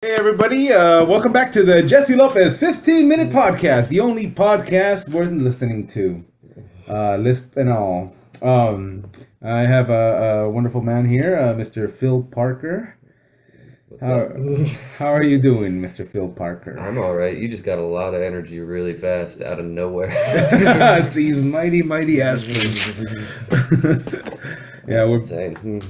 Hey everybody, welcome back to the Jesse Lopez 15-minute podcast, the only podcast worth listening to. Lisp and all. I have a wonderful man here, Mr. Phil Parker. What's up? How are you doing, Mr. Phil Parker? I'm all right. You just got a lot of energy really fast out of nowhere. It's these mighty aspirins. Yeah,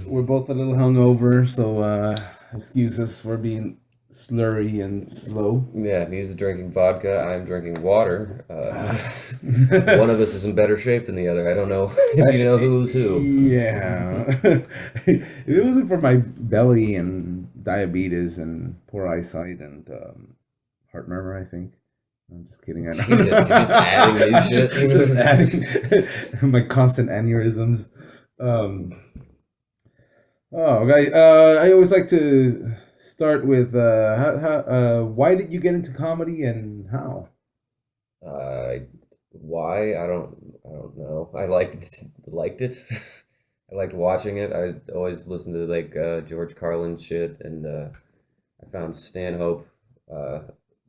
we're both a little hungover, so excuse us for being slurry and slow. Yeah, he's drinking vodka. I'm drinking water. One of us is in better shape than the other. I don't know if you know who's who. Yeah. If it wasn't for my belly and diabetes and poor eyesight and heart murmur, I think. I'm just kidding. I don't Jesus, you're just adding new shit. Just adding my constant aneurysms. Okay. I always like to start with why did you get into comedy and how? Why? I don't know. I liked it. I liked watching it. I always listened to like George Carlin shit, and I found Stanhope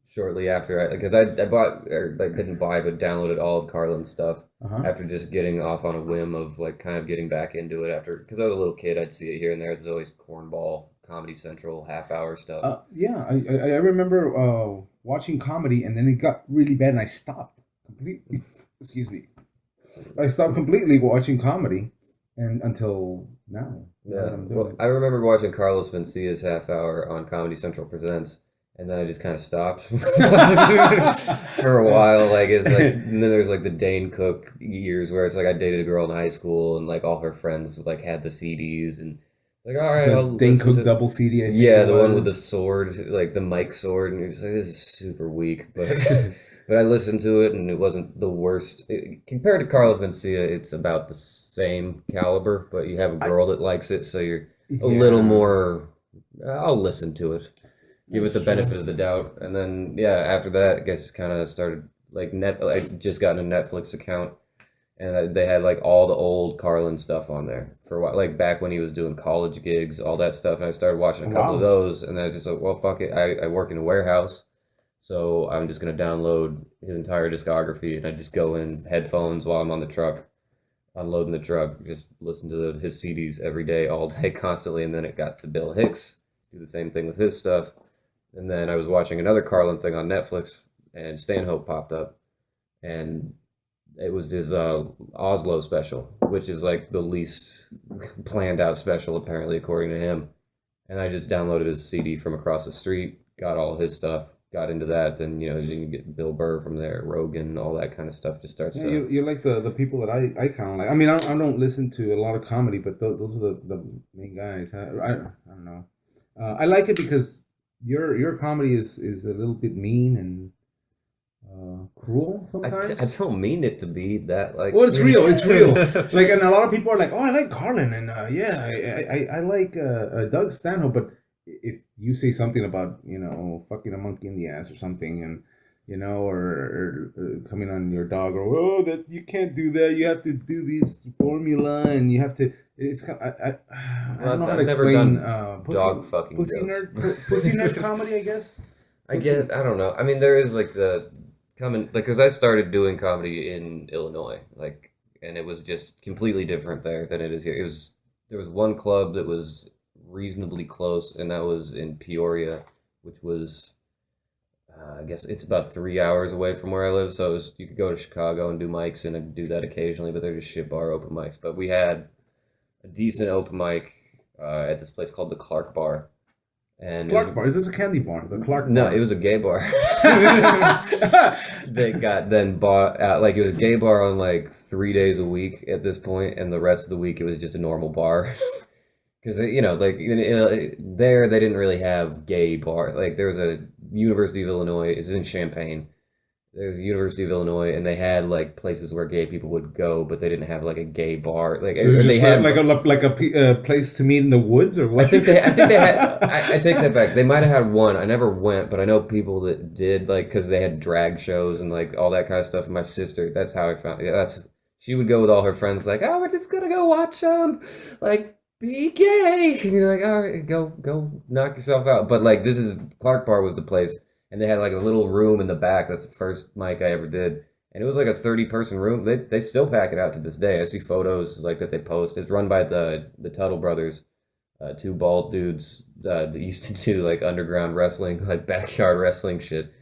shortly after because I bought or like didn't buy but downloaded all of Carlin's stuff after just getting off on a whim of like kind of getting back into it after because I was a little kid. I'd see it here and there. There's always Cornball, Comedy Central, half hour stuff. Yeah, I remember watching comedy and then it got really bad and I stopped completely. Excuse me. I stopped completely watching comedy and until now. Yeah. Well, I remember watching Carlos Mencia's half hour on Comedy Central Presents, and then I just kind of stopped for a while. Like it's like, and then there's like the Dane Cook years where it's like I dated a girl in high school, and like all her friends like had the CDs, and like all right, I'll Dane listen Cook to double CD. I think yeah, it the one was. with the sword, like the mic sword, and you're just like this is super weak, but. But I listened to it, and it wasn't the worst. Compared to Carlos Mencia, it's about the same caliber, but you have a girl that likes it, so you're a little more. I'll listen to it, give it the benefit of the doubt, and then yeah, after that, I guess kind of started like I just got a Netflix account, and they had like all the old Carlin stuff on there for a while, like back when he was doing college gigs, all that stuff, and I started watching a couple of those, and I just like, well, fuck it, I work in a warehouse. So I'm just gonna download his entire discography, and I just go in headphones while I'm on the truck, unloading the truck, just listen to his CDs every day, all day, constantly. And then it got to Bill Hicks, do the same thing with his stuff. And then I was watching another Carlin thing on Netflix, and Stanhope popped up, and it was his Oslo special, which is like the least planned out special apparently, according to him. And I just downloaded his CD from across the street, got all his stuff, got into that. Then you know you can get Bill Burr from there, Rogan, all that kind of stuff. Just starts. Yeah, you're like the people that I kind of like. I mean, I don't listen to a lot of comedy, but those are the main guys. I don't know. I like it because your comedy is a little bit mean and cruel sometimes. I don't mean it to be that like. Well, it's real. It's real. Like, and a lot of people are like, "Oh, I like Carlin," and yeah, I like Doug Stanhope. But if you say something about fucking a monkey in the ass or something, and or coming on your dog, or oh, that you can't do that. You have to do this formula, and you have to. It's kind of, I don't know how to explain dog fucking pussy jokes. pussy nerd comedy. I guess. I don't know. I mean, there is like the coming like because I started doing comedy in Illinois, like, and it was just completely different there than it is here. There was one club that was reasonably close, and that was in Peoria, which was I guess it's about 3 hours away from where I live. So you could go to Chicago and do mics, and I do that occasionally, but they're just shit bar open mics. But we had a decent open mic at this place called the Clark Bar. And Clark Bar? Is this a candy bar? The Clark Bar? No, it was a gay bar. They got then bought out. Like it was a gay bar on like 3 days a week at this point, and the rest of the week it was just a normal bar. Because there they didn't really have gay bars. Like there was a University of Illinois. This is in Champaign. There's a University of Illinois, and they had like places where gay people would go, but they didn't have like a gay bar. Like they had like a place to meet in the woods, or what? I think they had. I take that back. They might have had one. I never went, but I know people that did, like because they had drag shows and like all that kind of stuff. And my sister, that's how I found. Yeah, she would go with all her friends, like, oh, we're just gonna go watch like be gay. And you're like, all right, go knock yourself out. But like, this is Clark Bar was the place, and they had like a little room in the back. That's the first mic I ever did, and it was like a 30-person room. They still pack it out to this day. I see photos like that they post. It's run by the Tuttle brothers, two bald dudes that used to do like underground wrestling, like backyard wrestling shit.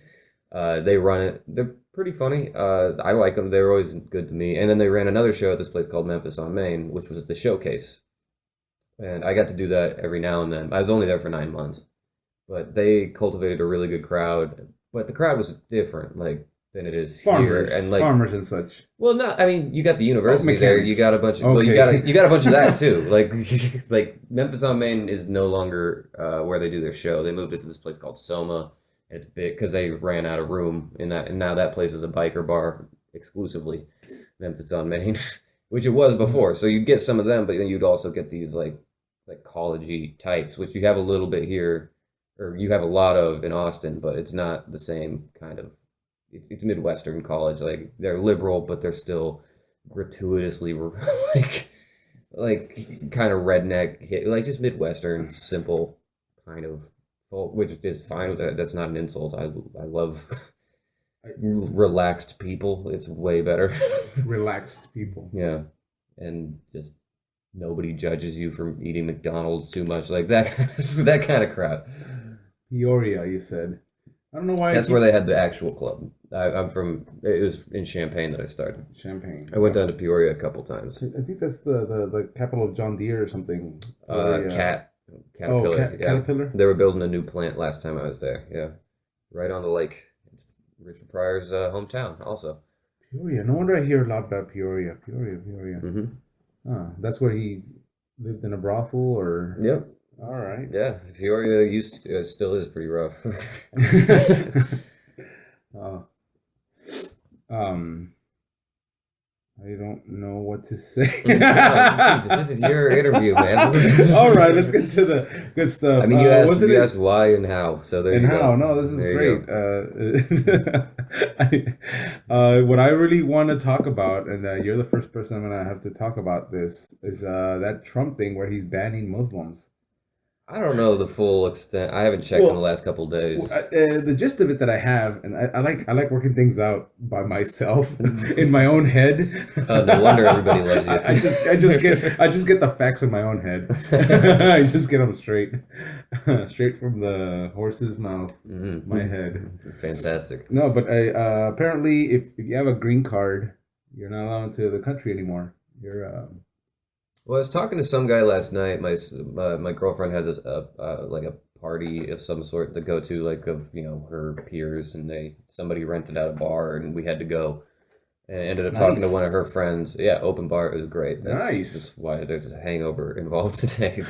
They run it. They're pretty funny. I like them. They were always good to me. And then they ran another show at this place called Memphis on Main, which was the Showcase. And I got to do that every now and then. I was only there for 9 months, but they cultivated a really good crowd. But the crowd was different, like than it is here, and like farmers and such. well, no, I mean you got the university there. You Mechanics. got a bunch of well, you got a bunch of that too. Like Memphis on Main is no longer where they do their show. They moved it to this place called Soma. It's big because they ran out of room in that, and now that place is a biker bar exclusively. Memphis on Main, which it was before. So you'd get some of them, but then you'd also get these like college-y types, which you have a little bit here, or you have a lot of in Austin, but it's not the same kind of. It's Midwestern college. Like they're liberal, but they're still gratuitously like like kind of redneck, like just Midwestern, simple kind of, which is fine. That's not an insult. I love relaxed people. It's way better. Relaxed people. Yeah, and just nobody judges you for eating McDonald's too much, like that. That kind of crowd. Peoria, you said. I don't know why. That's where they had the actual club. I'm from. It was in Champaign that I started. Champaign. I went down to Peoria a couple times. I think that's the capital of John Deere or something. Caterpillar. Yeah. Caterpillar. They were building a new plant last time I was there. Yeah, right on the lake. It's Richard Pryor's hometown, also. Peoria. No wonder I hear a lot about Peoria. Peoria. Mm-hmm. That's where he lived in a brothel, or. Yep. All right. Yeah, Peoria still is pretty rough. um, I don't know what to say. Jesus, this is your interview, man. All right, let's get to the good stuff. I mean, you asked why and how, so there you go. No, this is great. What I really want to talk about, and you're the first person I'm gonna have to talk about this, is that Trump thing where he's banning Muslims. I don't know the full extent. I haven't checked in the last couple of days. The gist of it that I have, and I like working things out by myself in my own head. No wonder everybody loves you. I just get the facts in my own head. I just get them straight from the horse's mouth, my head. Fantastic. No, but apparently, if you have a green card, you're not allowed into the country anymore. You're Well, I was talking to some guy last night. My girlfriend had this like a party of some sort to go to, like of her peers, and somebody rented out a bar, and we had to go. And ended up talking to one of her friends. Yeah, open bar. It was great. That's why there's a hangover involved today.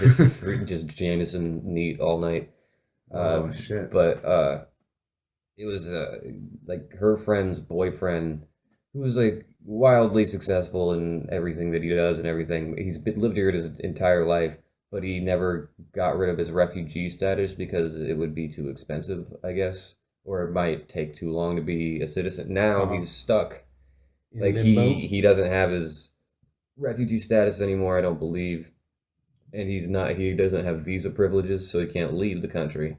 Just Jameson neat all night. Oh shit! But it was like her friend's boyfriend, who was like wildly successful in everything that he does and everything. He's lived here his entire life, but he never got rid of his refugee status because it would be too expensive, I guess, or it might take too long to be a citizen. Now he's stuck. Like he doesn't have his refugee status anymore, I don't believe, and he doesn't have visa privileges, so he can't leave the country.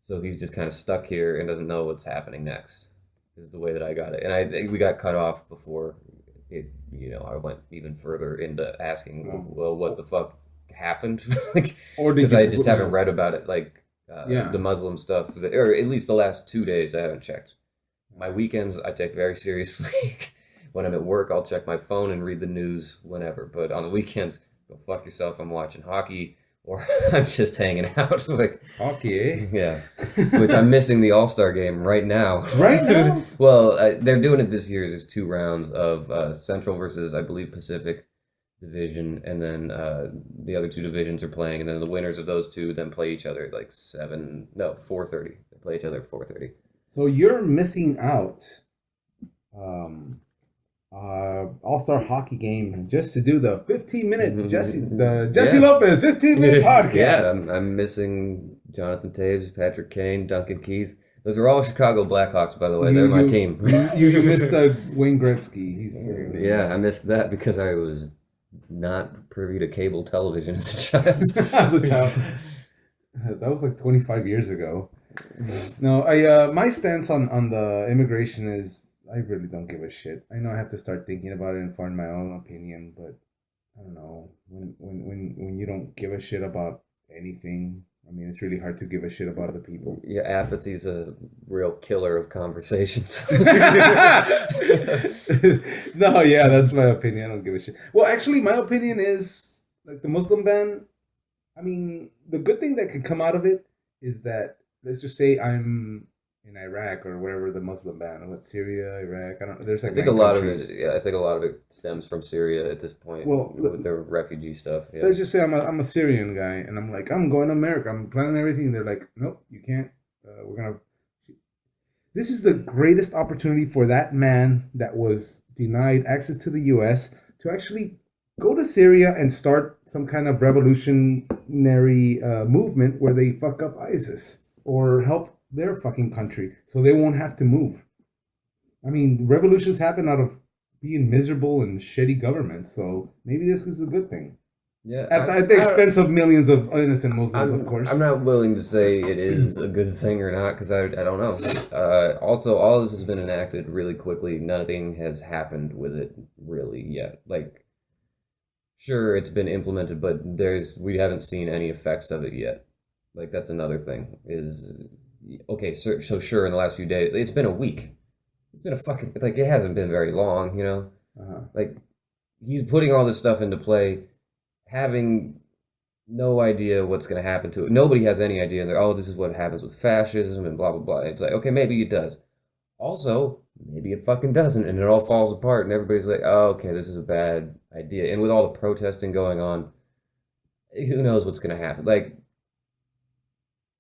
So he's just kind of stuck here and doesn't know what's happening next. Is the way that I got it, and we got cut off before it. I went even further into asking, well, what the fuck happened? Because I just haven't read about it, the Muslim stuff, or at least the last 2 days I haven't checked. My weekends I take very seriously. When I'm at work, I'll check my phone and read the news whenever. But on the weekends, go fuck yourself. I'm watching hockey. Or I'm just hanging out. Like hockey, eh? Yeah. Which I'm missing the All-Star game right now. Right now? Well, they're doing it this year. There's 2 rounds of Central versus, I believe, Pacific Division. And then the other 2 divisions are playing. And then the winners of those 2 then play each other at 4:30. They play each other at 4:30. So you're missing out. All-Star hockey game just to do the 15-minute Jesse Lopez 15-minute podcast. Yeah, I'm missing Jonathan Taves, Patrick Kane, Duncan Keith. Those are all Chicago Blackhawks, by the way. They're my team. You missed Wayne Gretzky. Yeah, I missed that because I was not privy to cable television as a child. As a child. That was like 25 years ago. No, my stance on the immigration is I really don't give a shit. I know I have to start thinking about it and form my own opinion, but I don't know when you don't give a shit about anything. I mean, it's really hard to give a shit about other people. Yeah, apathy's a real killer of conversations. No, yeah, that's my opinion. I don't give a shit. Well, actually, my opinion is like the Muslim ban. I mean, the good thing that could come out of it is that let's just say I'm in Iraq or whatever the Muslim ban. What Syria, Iraq? I don't. There's I like think a nine lot of it, countries. yeah, I think a lot of it stems from Syria at this point Well, with their refugee stuff. Yeah, let's just say I'm a Syrian guy and I'm like I'm going to America. I'm planning everything. They're like, nope, you can't. We're gonna. This is the greatest opportunity for that man that was denied access to the U.S. to actually go to Syria and start some kind of revolutionary movement where they fuck up ISIS or help their fucking country so they won't have to move. I mean, revolutions happen out of being miserable and shitty governments, so maybe this is a good thing. yeah. At the expense of millions of innocent Muslims, of course. I'm not willing to say it is a good thing or not because I don't know. Also, all this has been enacted really quickly. Nothing has happened with it really yet. Like, sure, it's been implemented, but we haven't seen any effects of it yet. Like, that's another thing. Is okay. So sure, in the last few days, it's been a week. It's been a fucking like it hasn't been very long, you know. Uh-huh. Like he's putting all this stuff into play, having no idea what's going to happen to it. Nobody has any idea. They're, oh, this is what happens with fascism and blah blah blah. It's like, okay, maybe it does. Also, maybe it fucking doesn't, and it all falls apart, and everybody's like, oh, okay, this is a bad idea. And with all the protesting going on, who knows what's going to happen? Like,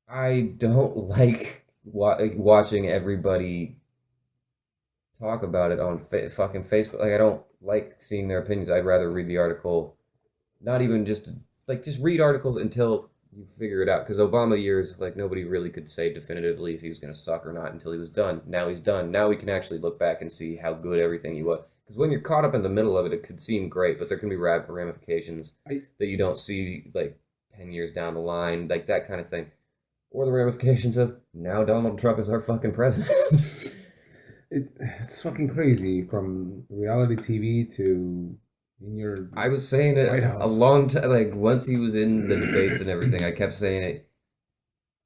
I don't like watching everybody talk about it on fucking Facebook. Like, I don't like seeing their opinions. I'd rather read the article, not even just like just read articles until you figure it out. Because Obama years, like nobody really could say definitively if he was going to suck or not until he was done. Now he's done. Now we can actually look back and see how good everything he was. Because when you're caught up in the middle of it, it could seem great, but there can be ramifications that you don't see like 10 years down the line, like that kind of thing. Or the ramifications of now Donald Trump is our fucking president. It's fucking crazy from reality TV to in your I was saying it White a House. long time. Like once he was in the debates and everything, I kept saying it.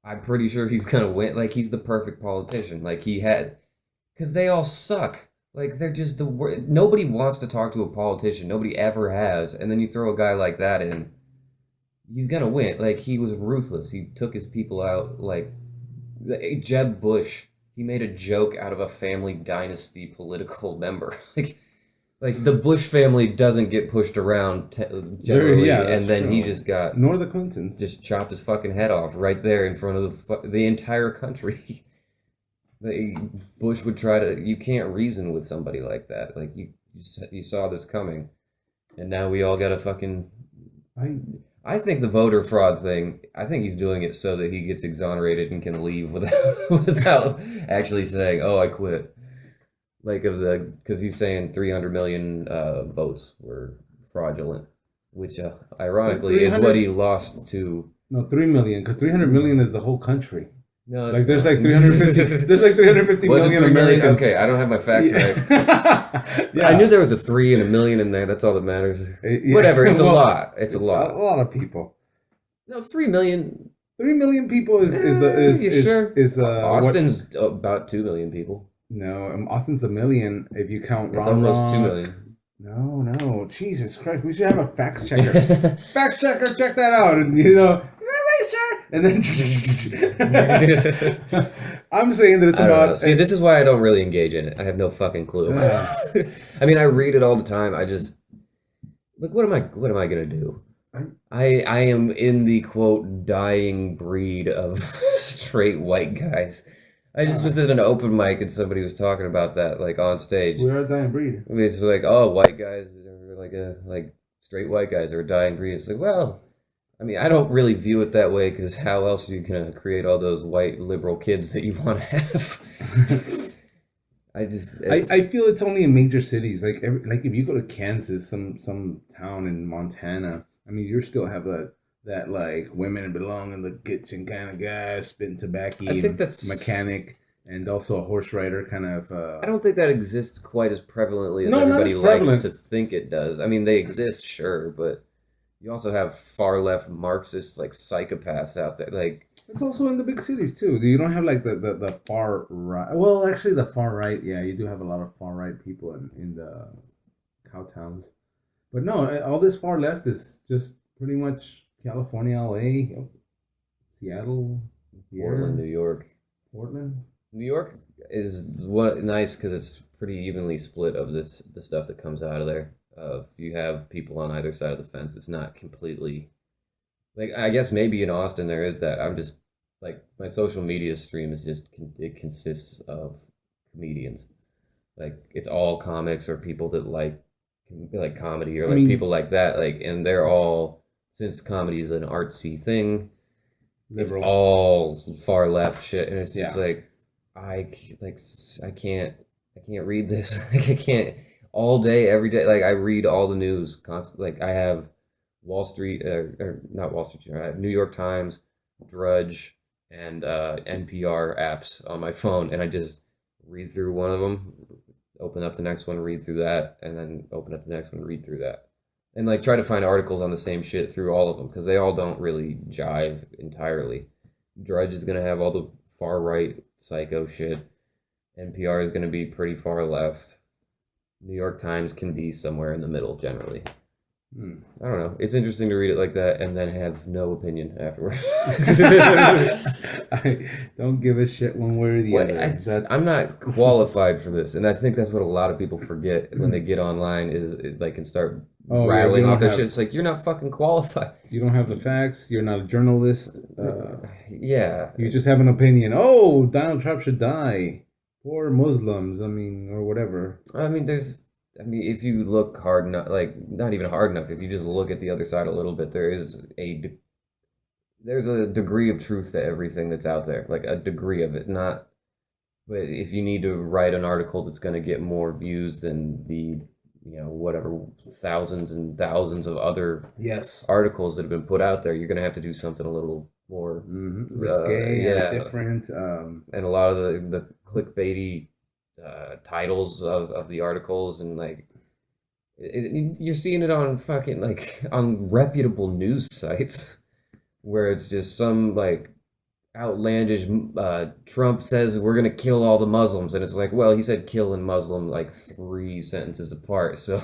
I'm pretty sure he's gonna win. Like he's the perfect politician. Like he had, because they all suck. Like they're just the worst. Nobody wants to talk to a politician. Nobody ever has. And then you throw a guy like that in, he's gonna win. Like he was ruthless. He took his people out. Like Jeb Bush, he made a joke out of a family dynasty political member. Like the Bush family doesn't get pushed around generally, Yeah, and then he true. just got Nor the Clintons. just chopped his fucking head off right there in front of the entire country. Bush would try to. You can't reason with somebody like that. Like you saw this coming, and now we all got to fucking. I I think the voter fraud thing. I think he's doing it so that he gets exonerated and can leave without actually saying, "Oh, I quit." Like because he's saying 300 million votes were fraudulent, which ironically is what he lost to. No, 3 million, because 300 million is the whole country. No, it's Like there's not. like 350. There's like 350 Was it million 3 million? Americans. Okay, I don't have my facts right. Yeah. I knew there was a 3 and a million in there. That's all that matters. Yeah. Whatever. It's a Well, lot. It's a lot. A lot of people. No, 3 million. 3 million people is You sure? is Austin's about 2 million people. No, Austin's a million if you count It's Ron almost 2 Ron. million. No, Jesus Christ, we should have a fact checker. Fact checker, check that out, and eraser, and then I'm saying that it's I don't know. about. See, this is why I don't really engage in it. I have no fucking clue. I mean, I read it all the time. I just like, what am I gonna do? I am in the quote dying breed of straight white guys. I just was at an open mic and somebody was talking about that like on stage. We are a dying breed. I mean, it's like, oh, white guys are like straight white guys are a dying breed. It's like, well, I mean, I don't really view it that way because how else are you gonna create all those white liberal kids that you want to have? I just I it's feel it's only in major cities. Like if you go to Kansas, some town in Montana, I mean, you still have that like women belong in the kitchen kind of guy, spitting tobacco I think and that's mechanic, and also a horse rider kind of. I don't think that exists quite as prevalently as No, not as everybody likes to prevalent. think it does. I mean, they exist, sure, but you also have far left Marxists like psychopaths out there. Like, It's also in the big cities too. You don't have like the far right. Well, actually, the far right. Yeah, you do have a lot of far right people in the cow towns. But no, all this far left is just pretty much California, LA, Seattle, Portland, here, New York. Portland. New York is what nice because it's pretty evenly split of the stuff that comes out of there. You have people on either side of the fence. It's not completely like I guess maybe in Austin there is that. I'm just like my social media stream is just it consists of comedians. Like it's all comics or people that like comedy or I like mean, people like that. Like and they're all since comedy is an artsy thing, it's liberal. all far left shit, and it's just Yeah. like like I can't read this. Like I can't all day every day. Like I read all the news constantly. Like I have Wall Street or not Wall Street, I have New York Times, Drudge, and NPR apps on my phone, and I just read through one of them, open up the next one, read through that, and then open up the next one, read through that and like try to find articles on the same shit through all of them because they all don't really jive entirely. Drudge is gonna have all the far right psycho shit. NPR is gonna be pretty far left. New York Times can be somewhere in the middle generally. Hmm. I don't know. It's interesting to read it like that and then have no opinion afterwards. I don't give a shit one way or the Well, other. I'm That's not qualified for this, and I think that's what a lot of people forget when they get online is like and start oh yeah, rattling off their shit. It's like you're not fucking qualified. you don't have the facts. You're not a journalist. Yeah, You just have an opinion. Oh, Donald Trump should die. Poor Muslims. I mean, or whatever. I mean, I mean, if you look hard enough, like not even hard enough, if you just look at the other side a little bit, there's a degree of truth to everything that's out there, like a degree of it. Not, but if you need to write an article that's going to get more views than whatever thousands and thousands of other Yes. articles that have been put out there, you're going to have to do something a little more, Risque or yeah, different. and a lot of the clickbaity titles of the articles and like you're seeing it on fucking like on reputable news sites where it's just some like outlandish Trump says we're gonna kill all the Muslims and it's like well he said kill and Muslim like three sentences apart so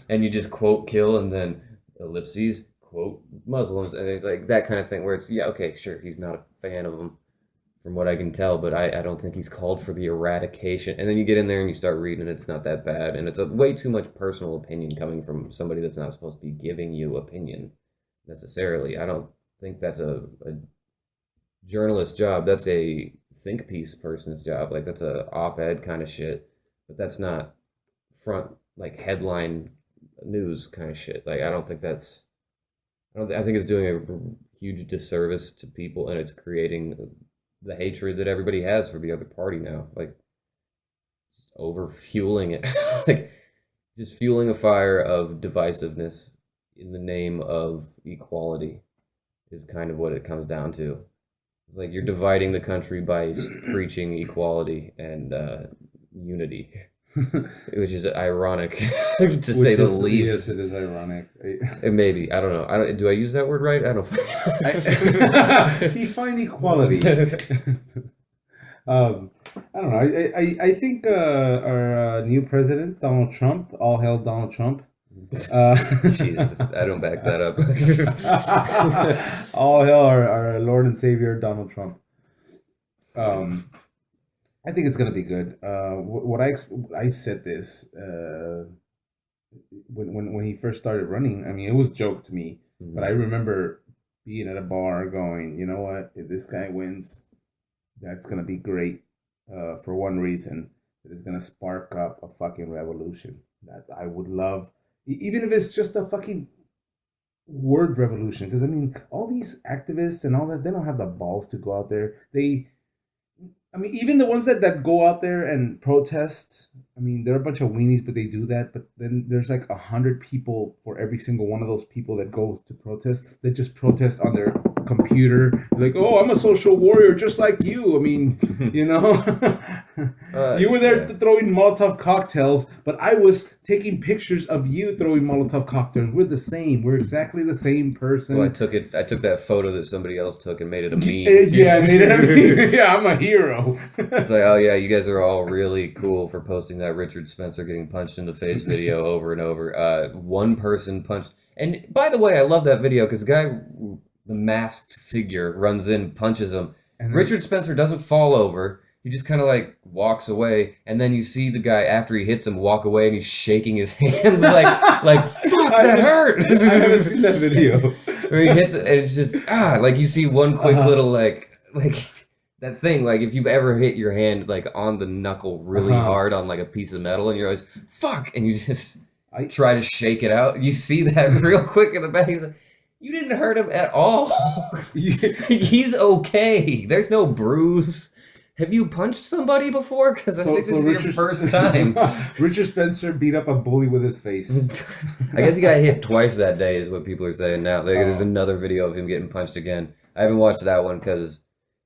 and you just quote kill and then ellipses quote Muslims and it's like that kind of thing where it's yeah okay sure he's not a fan of them from what I can tell, but I don't think he's called for the eradication. And then you get in there and you start reading, and it's not that bad. And it's a way too much personal opinion coming from somebody that's not supposed to be giving you opinion necessarily. I don't think that's a journalist job. That's a think piece person's job. Like that's a op-ed kind of shit. But that's not front like headline news kind of shit. Like I don't think that's. I think it's doing a huge disservice to people, and it's creating the hatred that everybody has for the other party now. Like over fueling it, like just fueling a fire of divisiveness in the name of equality is kind of what it comes down to. It's like you're dividing the country by preaching equality and unity, which is ironic to say Which the is yes, least. it is ironic. And maybe I don't know. Do I use that word right? I don't. Define equality. I don't know. I think our new president, Donald Trump, all hail Donald Trump. Jesus, I don't back that up. All hail our Lord and Savior, Donald Trump. Um, I think it's gonna be good. What I said this when he first started running. I mean, it was a joke to me, but I remember being at a bar going, you know what? If this guy wins, that's gonna be great. For one reason, it is gonna spark up a fucking revolution. That I would love, even if it's just a fucking word revolution. Because I mean, all these activists and all that, they don't have the balls to go out there. I mean, even the ones that go out there and protest. I mean, they're a bunch of weenies, but they do that. But then there's like 100 people for every single one of those people that goes to protest. That just protest on their computer. Like, oh, I'm a social warrior just like you. I mean, you know, you were there Yeah. throwing Molotov cocktails, but I was taking pictures of you throwing Molotov cocktails. We're the same. We're exactly the same person. Well, I took it. I took that photo that somebody else took and made it a meme. Yeah, yeah, I'm a hero. It's like, oh yeah, you guys are all really cool for posting that Richard Spencer getting punched in the face video over and over. One person punched, and by the way, I love that video because the guy, the masked figure, runs in, punches him. And then, Richard Spencer doesn't fall over. He just kind of like walks away, and then you see the guy after he hits him walk away, and he's shaking his hand like fuck that hurt. I haven't seen that video. Where he hits it, and it's just like you see one quick little like that thing, like if you've ever hit your hand like on the knuckle really hard on like a piece of metal, and you're always fuck, and you just try to shake it out. You see that real quick in the back. He's like, you didn't hurt him at all. He's okay. There's no bruise. Have you punched somebody before? Because I think this is your first time. Richard Spencer beat up a bully with his face. I guess he got hit twice that day, is what people are saying now. There's another video of him getting punched again. I haven't watched that one because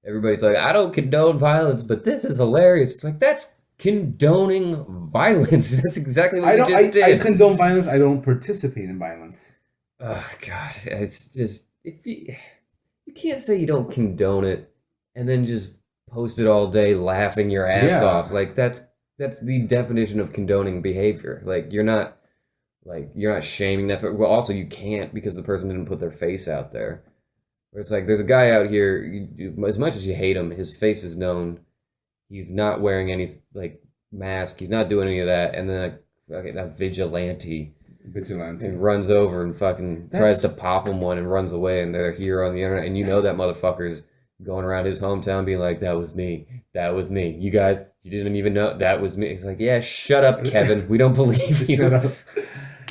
everybody's like, I don't condone violence, but this is hilarious. It's like, that's condoning violence. That's exactly what you just did. I condone violence. I don't participate in violence. Oh, God. It's just, if you can't say you don't condone it and then just post it all day laughing your ass off. Like, that's the definition of condoning behavior. Like, you're not shaming that. Well, also, you can't because the person didn't put their face out there. It's like, there's a guy out here, as much as you hate him, his face is known. He's not wearing any, like, mask. He's not doing any of that. And then that vigilante and runs over and fucking tries to pop him one and runs away. And they're here on the internet. And you know that motherfucker's going around his hometown being like, that was me. That was me. You guys, you didn't even know that was me. It's like, yeah, shut up, Kevin. We don't believe you. Shut up.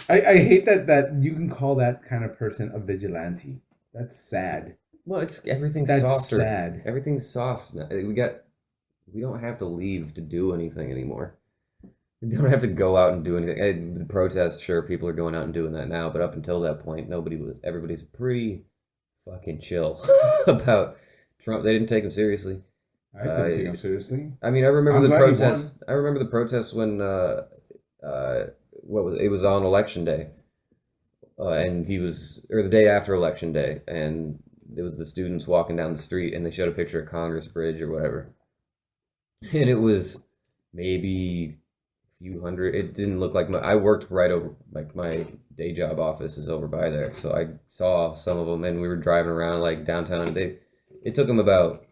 I hate that you can call that kind of person a vigilante. That's sad. Well, everything's That's softer. sad. Everything's soft. We don't have to leave to do anything anymore. We don't have to go out and do anything. The protests, sure, people are going out and doing that now, but up until that point, everybody's pretty fucking chill about Trump. They didn't take him seriously. I couldn't take him seriously. I mean, I remember the protests. I remember the protests when it was on election day, and or the day after election day, and it was the students walking down the street, and they showed a picture of Congress Bridge or whatever, and it was maybe a few hundred. It didn't look like I worked right over, like my day job office is over by there, so I saw some of them, and we were driving around like downtown, and it took them about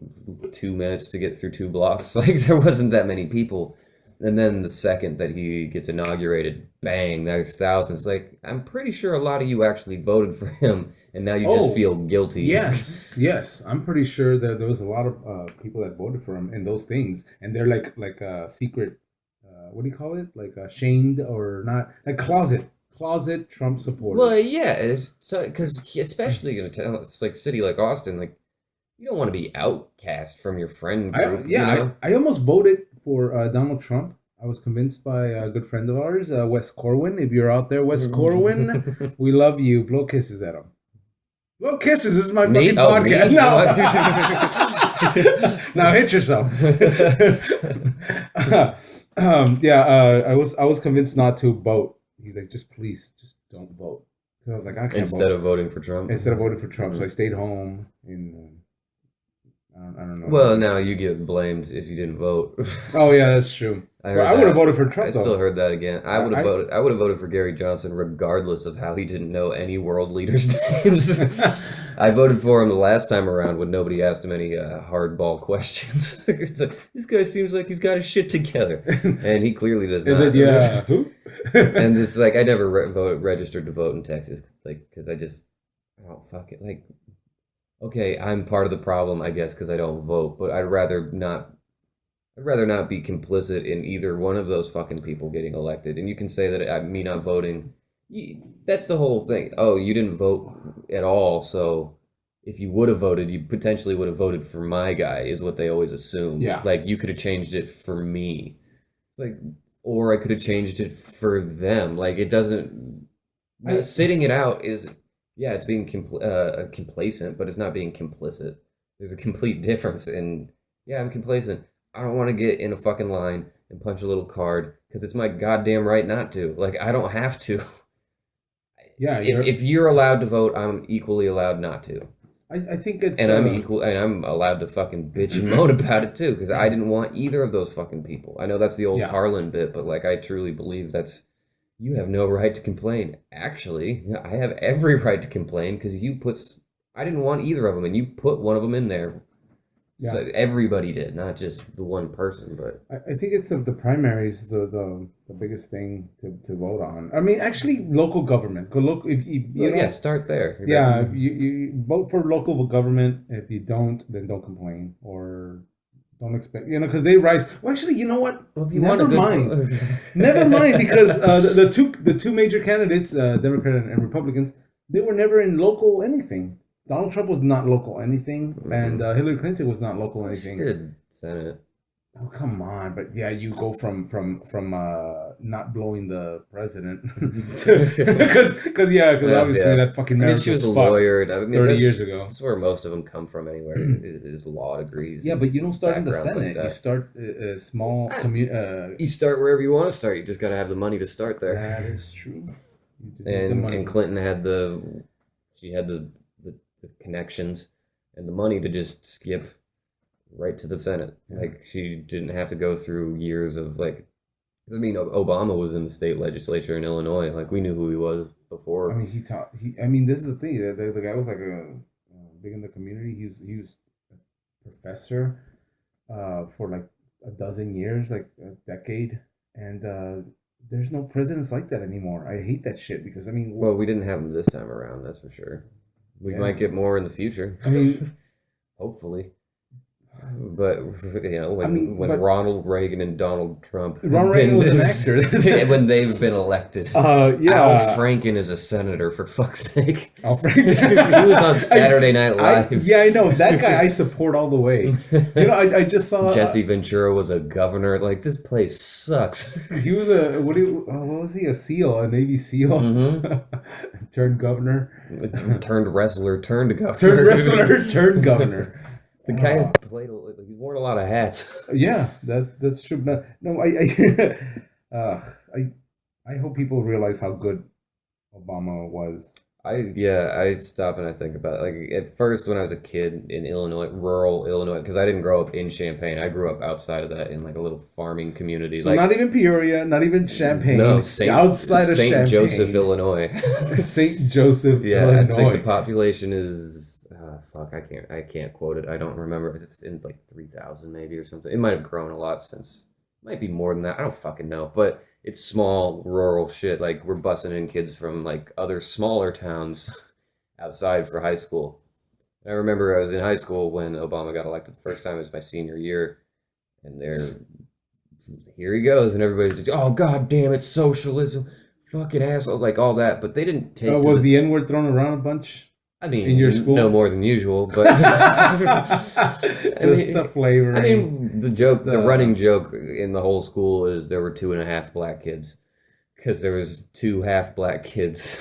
2 minutes to get through 2 blocks. Like, there wasn't that many people. And then the second that he gets inaugurated, bang, there's thousands. Like, I'm pretty sure a lot of you actually voted for him, and now you just feel guilty. Yes. I'm pretty sure that there was a lot of people that voted for him in those things. And they're like secret, what do you call it? Like shamed or not, like closet Trump supporters. Well, yeah, it's so, because especially in a town, it's like city like Austin, like, you don't want to be outcast from your friend group. I almost voted for Donald Trump. I was convinced by a good friend of ours, Wes Corwin. If you're out there, Wes Corwin, we love you. Blow kisses at him. Blow kisses. This is my fucking podcast. No. Now hit yourself. I was convinced not to vote. He's like, just don't vote. So I was like, I can't Instead of voting for Trump. So I stayed home and. I don't know. Well, now you get blamed if you didn't vote. Oh yeah, that's true. I would have voted for Trump. I still heard that again. I would have voted for Gary Johnson regardless of how he didn't know any world leaders' names. I voted for him the last time around when nobody asked him any hardball questions. It's like, this guy seems like he's got his shit together, and he clearly does not. And then, who? And it's like I never registered to vote in Texas, like because I don't fuck it, like. Okay, I'm part of the problem, I guess, because I don't vote, but I'd rather not be complicit in either one of those fucking people getting elected. And you can say that me not voting, that's the whole thing. Oh, you didn't vote at all, so if you would have voted, you potentially would have voted for my guy, is what they always assume. Yeah. Like, you could have changed it for me. It's like, or I could have changed it for them. Like, it doesn't. Sitting it out is, yeah, it's being complacent, but it's not being complicit. There's a complete difference in, yeah, I'm complacent. I don't want to get in a fucking line and punch a little card because it's my goddamn right not to. Like, I don't have to. Yeah, if you're allowed to vote, I'm equally allowed not to. I think it's And I'm allowed to fucking bitch and moan about it too, because I didn't want either of those fucking people. I know that's the old Carlin bit, but like I truly believe that's, you have no right to complain. Actually, I have every right to complain because I didn't want either of them, and you put one of them in there. Yeah. So everybody did, not just the one person. But I think it's the primaries, the biggest thing to vote on. I mean, actually, local government. Go look if you start there. Yeah, if you vote for local government. If you don't, then don't complain or don't expect, because they rise. Well, actually, you know what? Well, if you never mind. Never mind, because the two major candidates, Democrat and Republicans, they were never in local anything. Donald Trump was not local anything, and Hillary Clinton was not local anything. She did Senate. Oh, come on. But yeah, you go from not blowing the president because obviously that fucking marriage she was a lawyer 30 years ago. That's where most of them come from anyway, is law degrees. Yeah, but you don't start in the Senate. You start a small community. You start wherever you want to start. You just got to have the money to start there. That is true. And Clinton had the connections and the money to just skip right to the Senate. Yeah. Like, she didn't have to go through years of Obama was in the state legislature in Illinois. Like, we knew who he was before. I mean, this is the thing. The guy was like big in the community. He was a professor for like a dozen years, like a decade, and there's no presidents like that anymore. I hate that shit because well, we didn't have him this time around. That's for sure. We might get more in the future. I mean, hopefully. But when Ronald Reagan and Donald Trump, Ronald Reagan was an actor when they've been elected. Al Franken is a senator, for fuck's sake. Al Franken. He was on Saturday Night Live. I know that guy. I support all the way. I just saw Jesse Ventura was a governor. Like, this place sucks. He was what was he? A SEAL, a Navy SEAL, turned governor, turned wrestler, turned governor, turned governor. The guy he's worn a lot of hats. Yeah, that's true. No, I hope people realize how good Obama was. I stop and I think about it. Like, at first, when I was a kid in Illinois, rural Illinois, because I didn't grow up in Champaign. I grew up outside of that in like a little farming community. So like, not even Peoria, not even Champaign. No, outside of St. Joseph, Illinois. St. Joseph, yeah, Illinois. I think the population is. I can't quote it. I don't remember. It's in like 3,000 maybe or something. It might have grown a lot since. Might be more than that. I don't fucking know. But it's small, rural shit. Like, we're bussing in kids from like other smaller towns outside for high school. I remember I was in high school when Obama got elected the first time. It was my senior year, and here he goes, and everybody's just, oh god damn it, socialism, fucking asshole, like all that. But they didn't take. Was the N-word thrown around a bunch? I mean, in your school? No more than usual, but the flavoring. I mean, the running joke in the whole school is there were 2.5 black kids because there was 2 half black kids,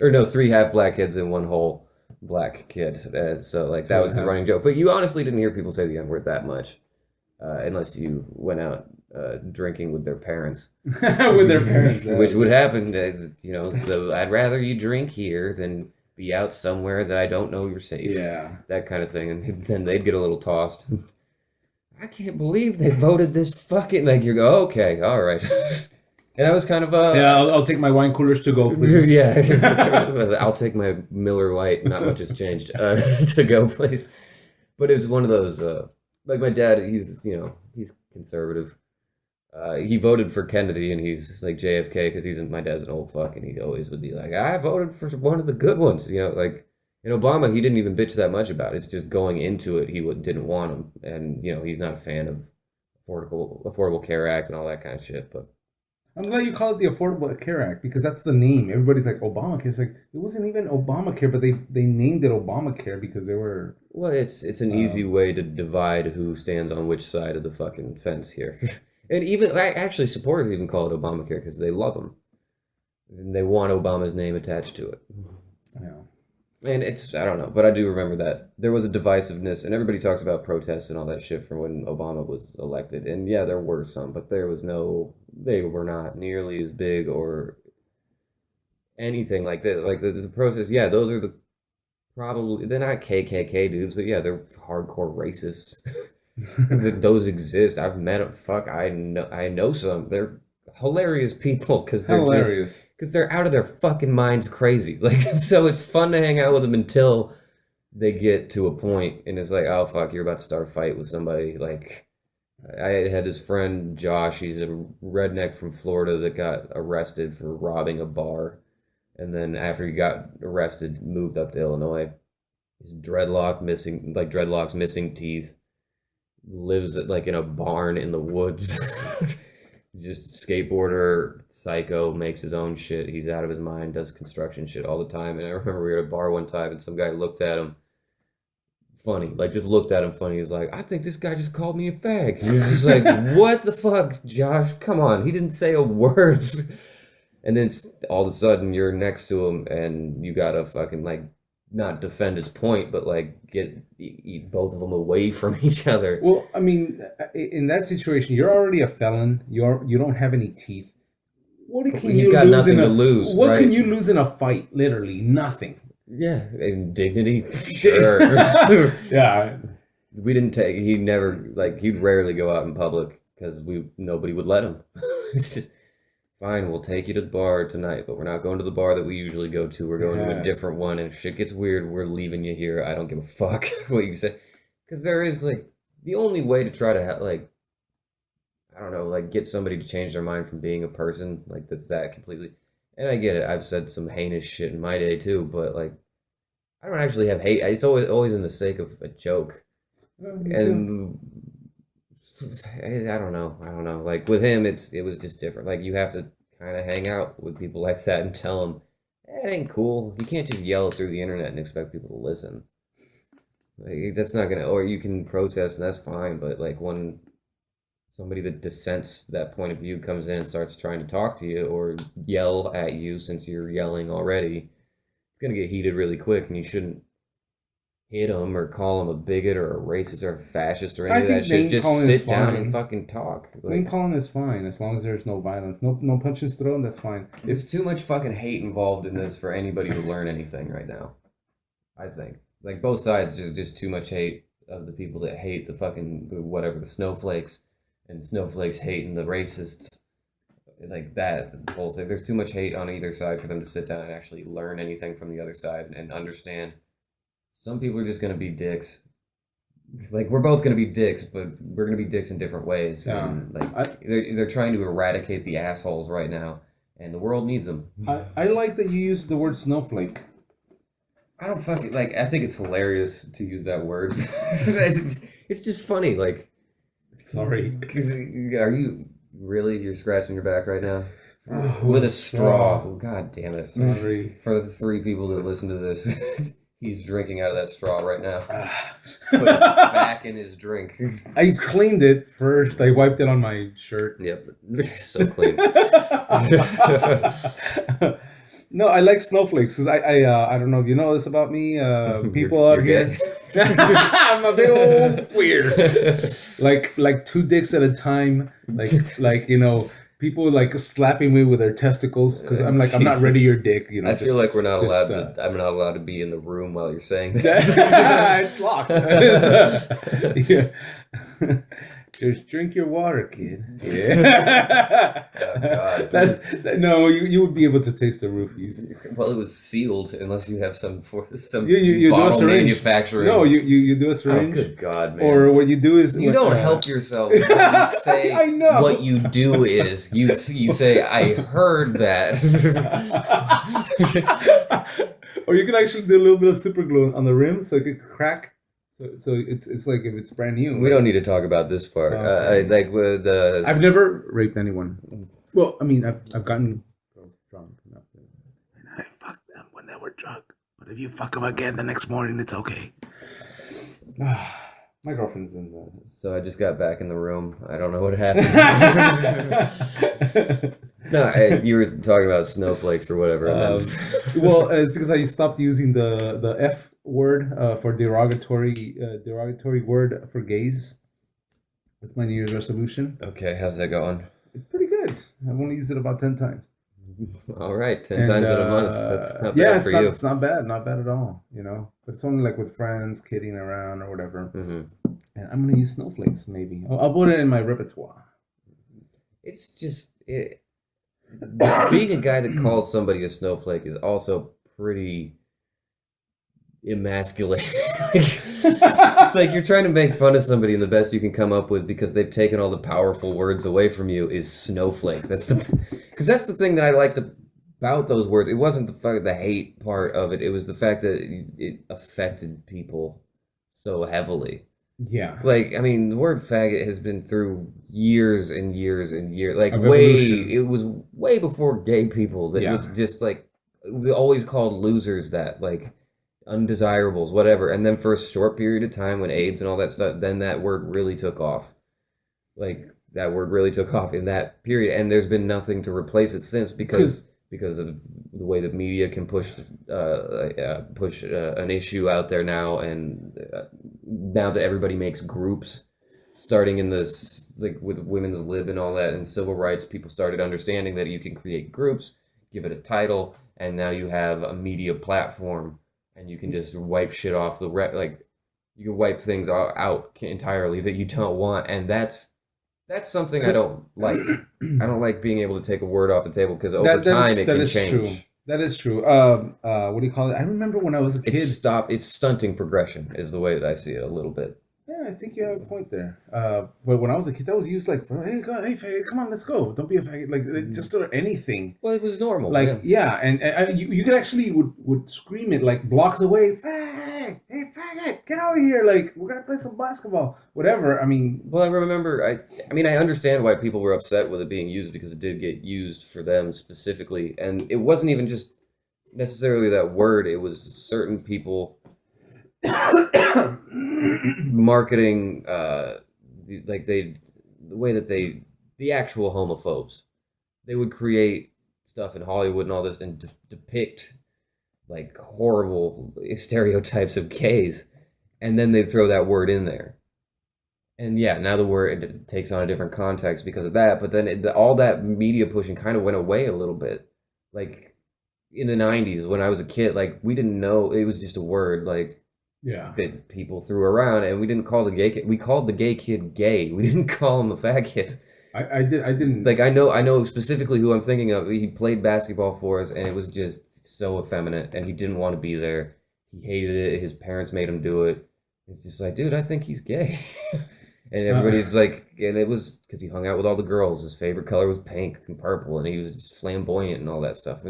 or no, 3 half black kids and 1 whole black kid. So like that was the running joke. But you honestly didn't hear people say the N-word that much, unless you went out drinking with their parents. With their parents, which would happen. So I'd rather you drink here than be out somewhere that I don't know you're safe. Yeah. That kind of thing. And then they'd get a little tossed. I can't believe they voted this fucking... Like, you go, okay, all right. And I was kind of... yeah, I'll take my wine coolers to go, please. Yeah. I'll take my Miller Lite. Not much has changed. To go, please. But it was one of those... like, my dad, he's conservative. He voted for Kennedy, and he's like JFK because my dad's an old fuck, and he always would be like, I voted for one of the good ones, like in Obama, he didn't even bitch that much about it. It's just going into it, he didn't want him, and he's not a fan of Affordable Care Act and all that kind of shit. But I'm glad you call it the Affordable Care Act because that's the name. Everybody's like Obamacare. It's like it wasn't even Obamacare, but they named it Obamacare because they were. Well, it's an easy Um, way to divide who stands on which side of the fucking fence here. And even actually supporters even call it Obamacare because they love him and they want Obama's name attached to it. you know, And it's I don't know, but I do remember that there was a divisiveness, and everybody talks about protests and all that shit from when Obama was elected. And yeah, there were some, but there was no, they were not nearly as big or anything like that. Like the protests, yeah, those are the probably they're not KKK dudes, but yeah, they're hardcore racists. Those exist. I've met them. Fuck, I know some. They're hilarious people hilarious. because they're out of their fucking minds crazy. Like so, it's fun to hang out with them until they get to a point, and it's like, oh fuck, you're about to start a fight with somebody. Like I had this friend Josh. He's a redneck from Florida that got arrested for robbing a bar, and then after he got arrested, moved up to Illinois. His dreadlocks missing teeth, lives like in a barn in the woods. Just skateboarder, psycho, makes his own shit. He's out of his mind, does construction shit all the time. And I remember we were at a bar one time and some guy looked at him funny, like just looked at him funny. He's like, I think this guy just called me a fag. And he's just like, what the fuck, Josh? Come on. He didn't say a word. And then all of a sudden you're next to him and you gotta fucking like not defend his point, but like eat both of them away from each other. Well, I mean, in that situation, you're already a felon. You don't have any teeth. What can He's you got lose nothing in a to lose, What right? can you lose in a fight? Literally nothing. Yeah, and dignity, sure. Yeah. We didn't take. He never like. He'd rarely go out in public because nobody would let him. It's just fine. We'll take you to the bar tonight, but we're not going to the bar that we usually go to. We're going to a different one. And if shit gets weird, we're leaving you here. I don't give a fuck what you say, because there is like the only way to try to like I don't know, like get somebody to change their mind from being a person like that's that completely. And I get it. I've said some heinous shit in my day too, but like I don't actually have hate. It's always in the sake of a joke. And I don't know. I don't know. Like with him, it was just different. Like you have to kind of hang out with people like that and tell them it ain't cool. You can't just yell through the internet and expect people to listen. Like, that's not gonna. Or you can protest and that's fine. But like when somebody that dissents that point of view comes in and starts trying to talk to you or yell at you since you're yelling already, it's gonna get heated really quick, and you shouldn't hit them or call them a bigot or a racist or a fascist or any of that shit. Just sit down and fucking talk. Name calling is fine as long as there's no violence. No punches thrown. That's fine. There's too much fucking hate involved in this for anybody to learn anything right now. I think like both sides. There's just too much hate of the people that hate the fucking whatever the snowflakes, and snowflakes hating the racists. Like that the whole thing. There's too much hate on either side for them to sit down and actually learn anything from the other side and understand. Some people are just gonna be dicks. Like we're both gonna be dicks, but we're gonna be dicks in different ways. Yeah. And like they're trying to eradicate the assholes right now, and the world needs them. I like that you use the word snowflake. I don't fucking like. I think it's hilarious to use that word. It's just funny. Like, sorry, are you really? You're scratching your back right now with a straw. Oh, God damn it! Sorry for the 3 people that listen to this. He's drinking out of that straw right now. Put it back in his drink. I cleaned it first. I wiped it on my shirt. Yep, so clean. No, I like snowflakes because I don't know if you know this about me. People out here, I'm a bit old weird. Like 2 dicks at a time. Like you know. People like slapping me with their testicles because I'm like, I'm not ready your dick. You know, I feel like we're not allowed to. I'm not allowed to be in the room while you're saying that. It's locked. Yeah. Just drink your water, kid. Yeah. Oh, God. No, you would be able to taste the roofies. Well, it was sealed unless you have some you bottle manufacturing. No, you do a syringe. Oh, good God, man. Or what you do is you don't help yourself. When you say I know. What you do is you say I heard that. Or you can actually do a little bit of super glue on the rim so it could crack. So it's like if it's brand new. We don't need to talk about this part. Like with I've never raped anyone. Well, I mean, I've gotten girls drunk enough, and I fucked them when they were drunk. But if you fuck them again the next morning, it's okay. My girlfriend's in the. So I just got back in the room. I don't know what happened. No, you were talking about snowflakes or whatever. Well, it's because I stopped using the F word for derogatory word for gays. That's my New Year's resolution. Okay, how's that going? It's pretty good. I've only used it about 10 times. All right, 10 times in a month. That's not yeah, bad for you. It's not bad, not bad at all. You know, but it's only like with friends, kidding around or whatever. Mm-hmm. And I'm gonna use snowflakes. Maybe I'll put it in my repertoire. It's just being a guy that calls somebody a snowflake is also pretty emasculating. It's like you're trying to make fun of somebody, and the best you can come up with because they've taken all the powerful words away from you is snowflake. That's the thing that I liked about those words. It wasn't the hate part of it. It was the fact that it affected people so heavily. Yeah. Like, I mean, the word faggot has been through years and years and years. Like, it was way before gay people that was just like, we always called losers that, like, undesirables, whatever. And then for a short period of time when AIDS and all that stuff, then that word really took off. Like, that word really took off in that period. And there's been nothing to replace it since because of the way that media can push an issue out there now, and now that everybody makes groups, starting in this like with women's lib and all that and civil rights, people started understanding that you can create groups, give it a title, and now you have a media platform, and you can just wipe shit off like you can wipe things out entirely that you don't want, and that's something I don't like. I don't like being able to take a word off the table because over time it can change. True. That is true. What do you call it? I remember when I was a kid. It's stunting progression is the way that I see it a little bit. Yeah, I think you have a point there. But when I was a kid, that was used like, hey, faggot, come on, let's go. Don't be a faggot. Like, just or anything. Well, it was normal. Like, yeah, and you could actually would scream it like blocks away. Hey, faggot, get over here. Like, we're going to play some basketball. Whatever. I mean. Well, I remember, I mean, I understand why people were upset with it being used because it did get used for them specifically. And it wasn't even just necessarily that word. It was certain people marketing the way that the actual homophobes, they would create stuff in Hollywood and all this and depict like horrible stereotypes of gays, and then they'd throw that word in there, and yeah, now the word it takes on a different context because of that, but then all that media pushing kind of went away a little bit. Like in the 90s when I was a kid, like we didn't know, it was just a word like that people threw around, and we didn't call the gay kid. We called the gay kid gay. We didn't call him a fat kid. I didn't. Like I know specifically who I'm thinking of. He played basketball for us, and it was just so effeminate, and he didn't want to be there. He hated it. His parents made him do it. It's just like, dude, I think he's gay. And everybody's like, and it was because he hung out with all the girls. His favorite color was pink and purple, and he was just flamboyant and all that stuff.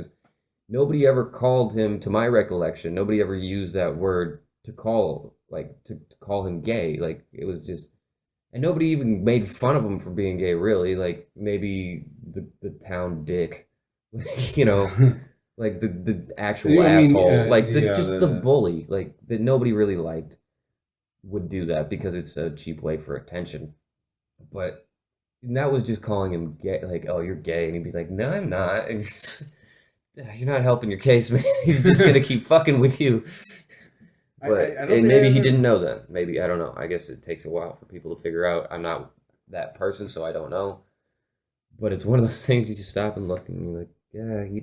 Nobody ever called him, to my recollection, nobody ever used that word to call him gay. Like it was just, and nobody even made fun of him for being gay, really. Like maybe the town dick, you know, like the actual asshole, like the bully, like that nobody really liked would do that because it's a cheap way for attention. But that was just calling him gay, like, oh, you're gay, and he'd be like, no, I'm not, and you're not helping your case, man. He's just gonna keep fucking with you. But and maybe he didn't know that. Maybe, I don't know. I guess it takes a while for people to figure out. I'm not that person, so I don't know. But it's one of those things you just stop and look and you're like, yeah, you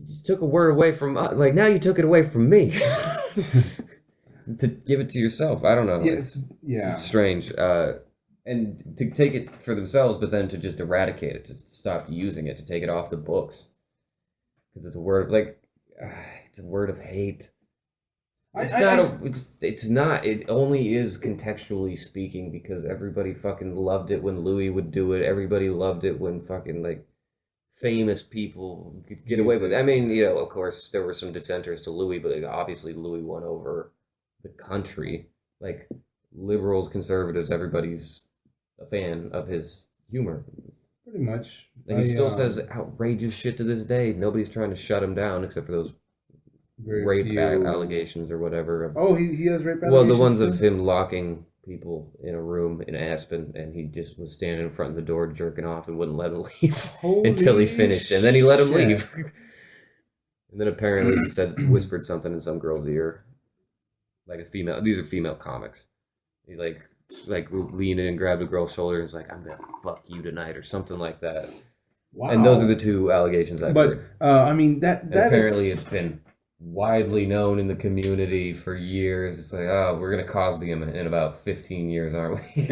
just took a word away from, like, now you took it away from me to give it to yourself. I don't know. It's strange. And to take it for themselves, but then to just eradicate it, to stop using it, to take it off the books. Because it's a word of, like, it's a word of hate. It's not. It only is contextually speaking because everybody fucking loved it when Louis would do it. Everybody loved it when fucking like famous people could get away with it. I mean, you know, of course there were some dissenters to Louis, but like, obviously Louis won over the country. Like liberals, conservatives, everybody's a fan of his humor. Pretty much. And he still says outrageous shit to this day. Nobody's trying to shut him down except for those very rape few allegations or whatever. Oh, he has rape Well, the allegations ones too? of him locking people in a room in Aspen, and he just was standing in front of the door jerking off and wouldn't let him leave until he finished, and then he let him shit. leave. And then apparently he said whispered something in some girl's ear, like a female. These are female comics. He like leaned in and grabbed a girl's shoulder and was like, "I'm gonna fuck you tonight" or something like that. Wow. And those are the two allegations I've heard. I mean that apparently it's been widely known in the community for years. It's like, oh, we're gonna Cosby him in about 15 years, aren't we?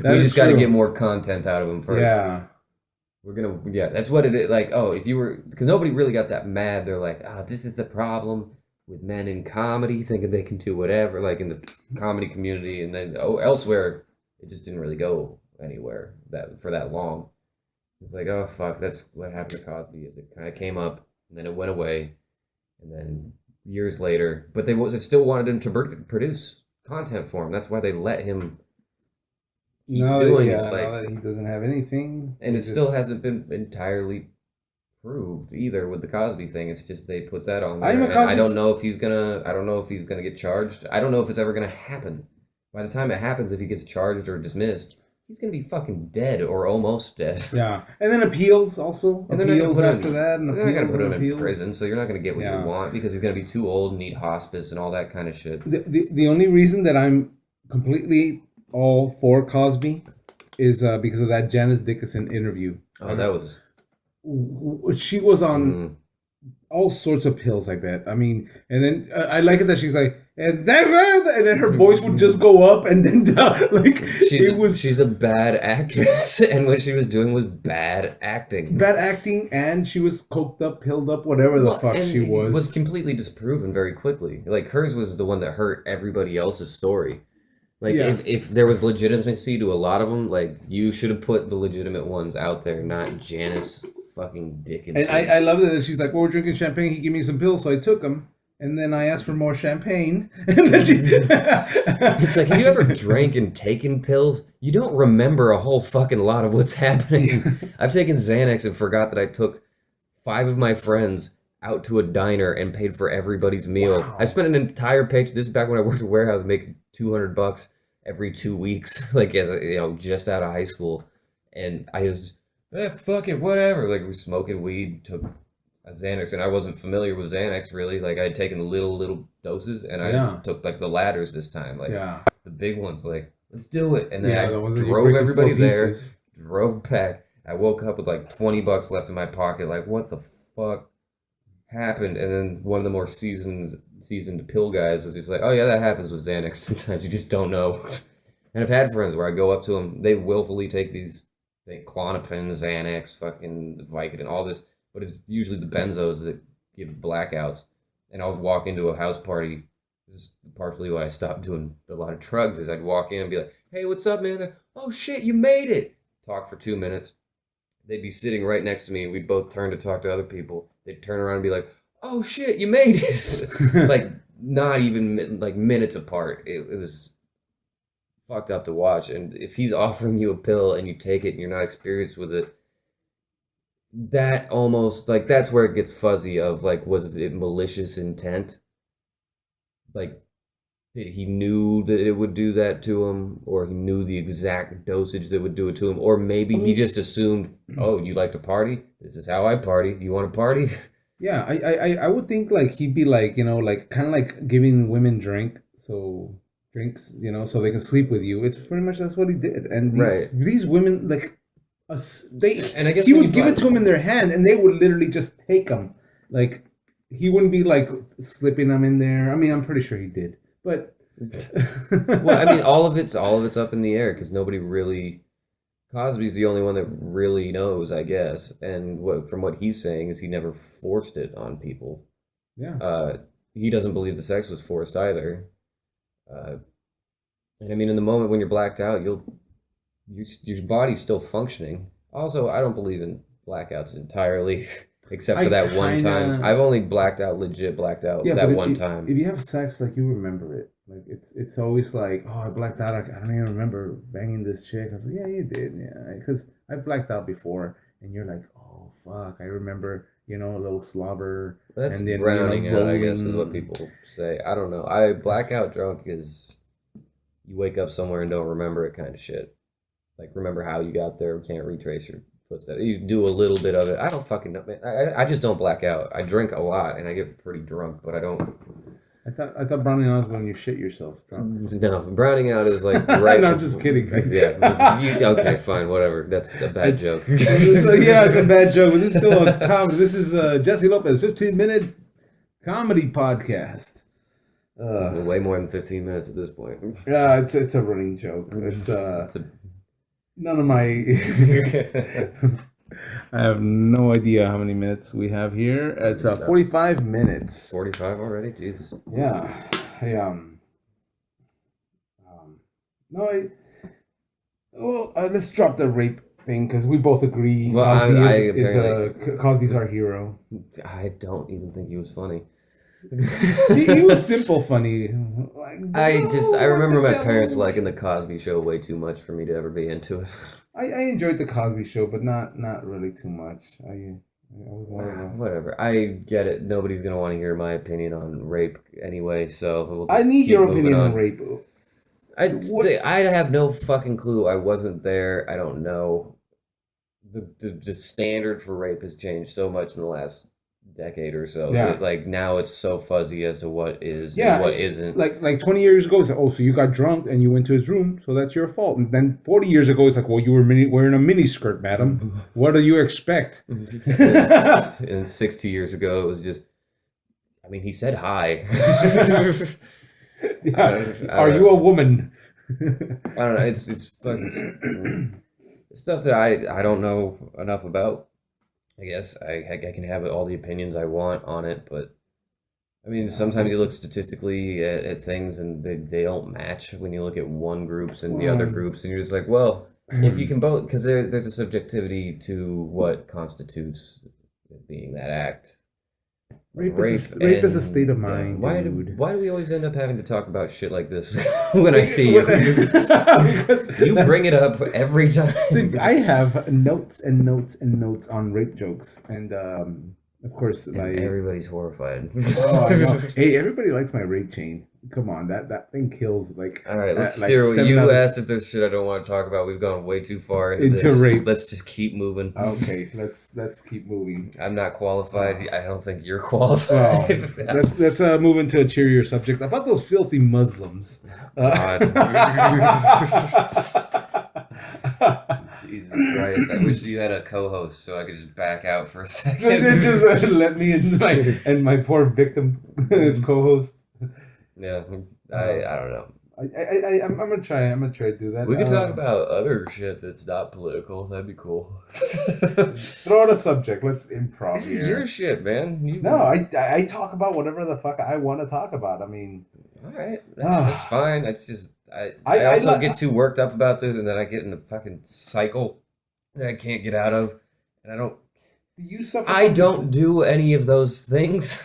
We just got to get more content out of him first. Yeah. That's what it is. Like, oh, if you were, because nobody really got that mad. They're like, this is the problem with men in comedy, thinking they can do whatever, like in the comedy community, and then elsewhere, it just didn't really go anywhere for that long. It's like, oh fuck, that's what happened to Cosby. Is it kind of came up and then it went away, and then years later, but they still wanted him to produce content for him. That's why they let him keep doing it. Like, now that he doesn't have anything, and it still hasn't been entirely proved either with the Cosby thing. It's just they put that on there. And I don't know if he's gonna. I don't know if he's gonna get charged. I don't know if it's ever gonna happen. By the time it happens, if he gets charged or dismissed, he's gonna be fucking dead or almost dead. Yeah, and then appeals also. And appeals after that, and they're not gonna put him in prison, so you're not gonna get what you want because he's gonna be too old and need hospice and all that kind of shit. The only reason that I'm completely all for Cosby is because of that Janice Dickinson interview. Oh, that was. She was on all sorts of pills, I bet. I mean, and then I like it that she's like, and then her voice would just go up and then down. Like she's a bad actress, and what she was doing was bad acting. Bad acting, and she was coked up, pilled up, whatever the fuck she was. It was completely disproven very quickly. Like hers was the one that hurt everybody else's story. Like if there was legitimacy to a lot of them, like you should have put the legitimate ones out there, not Janice fucking Dickinson. And I love that she's like, well, we're drinking champagne. He gave me some pills, so I took them. And then I asked for more champagne. And then it's like, have you ever drank and taken pills? You don't remember a whole fucking lot of what's happening. I've taken Xanax and forgot that I took 5 of my friends out to a diner and paid for everybody's meal. Wow. I spent an entire paycheck. This is back when I worked at a warehouse, making $200 every 2 weeks, like just out of high school. And I was fuck it, whatever. Like, we smoking weed, took a Xanax, and I wasn't familiar with Xanax really. Like, I had taken little doses, and I took like the ladders this time, like the big ones. Like, let's do it. And then I drove everybody there, drove back. I woke up with like $20 left in my pocket. Like, what the fuck happened? And then one of the more seasoned pill guys was just like, oh yeah, that happens with Xanax. Sometimes you just don't know. And I've had friends where I go up to them, they willfully take these. Klonopin, Xanax, fucking Vicodin, all this, but it's usually the benzos that give blackouts. And I'll walk into a house party. This is partially why I stopped doing a lot of drugs. Is I'd walk in and be like, "Hey, what's up, man?" Like, "Oh shit, you made it!" Talk for 2 minutes. They'd be sitting right next to me. We'd both turn to talk to other people. They'd turn around and be like, "Oh shit, you made it!" Like not even like minutes apart. It was fucked up to watch. And if he's offering you a pill and you take it and you're not experienced with it, that almost like that's where it gets fuzzy of like, was it malicious intent? Like, did he knew that it would do that to him, or he knew the exact dosage that would do it to him, or maybe he just assumed, oh, you like to party? This is how I party. You want to party? Yeah, I would think like he'd be like, like kind of like giving women drinks, so they can sleep with you. It's pretty much that's what he did. And these women, like, and I guess he would give it to them in their hand, and they would literally just take them. Like, he wouldn't be like slipping them in there. I mean, I'm pretty sure he did, but well, I mean, all of it's up in the air because nobody really. Cosby's the only one that really knows, I guess. And from what he's saying is he never forced it on people. Yeah. He doesn't believe the sex was forced either. And I mean, in the moment when you're blacked out, your body's still functioning. Also, I don't believe in blackouts entirely. Except for that one time. I've only legit blacked out that one time. If you have sex, like, you remember it. Like, it's always like, oh, I blacked out. I don't even remember banging this chick. I was like, yeah, you did. Yeah, because I blacked out before. And you're like, oh, fuck. I remember, a little slobber. That's and then, browning out, I guess, is what people say. I don't know. Blackout drunk is you wake up somewhere and don't remember it kind of shit. Like, remember how you got there, can't retrace your footsteps. You do a little bit of it. I don't fucking know, man. I just don't black out. I drink a lot and I get pretty drunk, but I don't. I thought browning out was when you shit yourself. Drunk. No, browning out is like right. No, I'm just kidding. Yeah. Okay, fine, whatever. That's a bad joke. So, yeah, it's a bad joke, but this is still a comedy. This is Jesse Lopez, 15-minute comedy podcast. Way more than 15 minutes at this point. Yeah, it's a running joke. None of my. I have no idea how many minutes we have here. It's 45 minutes. 45 already? Jesus. Yeah. Let's drop the rape thing because we both agree. Well, Cosby's our hero. I don't even think he was funny. he was simple funny. Like, I remember my parents liking the Cosby Show way too much for me to ever be into it. I enjoyed the Cosby Show, but not really too much. Whatever. I get it. Nobody's gonna want to hear my opinion on rape anyway, so we'll just I need your opinion on rape. I have no fucking clue. I wasn't there. I don't know. The standard for rape has changed so much in the last decade or so. Yeah. Like now it's so fuzzy as to what is and what isn't. Like 20 years ago, it's like, oh, so you got drunk and you went to his room, so that's your fault. And then 40 years ago, it's like, well, you were wearing a mini skirt, madam. What do you expect? And 60 years ago, it was just, I mean, he said hi. Are you a woman? I don't know. It's fucking stuff that I don't know enough about. I guess I can have all the opinions I want on it, but I mean, sometimes you look statistically at things and they don't match when you look at one groups and the other groups, and you're just like, well, if you can both, because there's a subjectivity to what constitutes being that act. Rape is a state of mind. Why do we always end up having to talk about shit like this when I see you? You bring it up every time. I have notes and notes and notes on rape jokes, and of course, everybody's horrified. Oh, I know. Hey, everybody likes my rape chain. Come on, that thing kills. Like, all right, let's steer. You asked if there's shit I don't want to talk about. We've gone way too far into this. Rape. Let's just keep moving. Okay, let's keep moving. I'm not qualified. I don't think you're qualified. Well, let's move into a cheerier subject about those filthy Muslims. Jesus Christ! I wish you had a co-host so I could just back out for a second. Just let me and my poor victim co-host. Yeah, I don't know. I'm gonna try to do that. We could talk about other shit that's not political. That'd be cool. Throw out a subject. Let's improv. This is your shit, man. I talk about whatever the fuck I want to talk about. I mean, all right, that's fine. It's just I also get too worked up about this, and then I get in a fucking cycle that I can't get out of, and I don't. I don't do any of those things.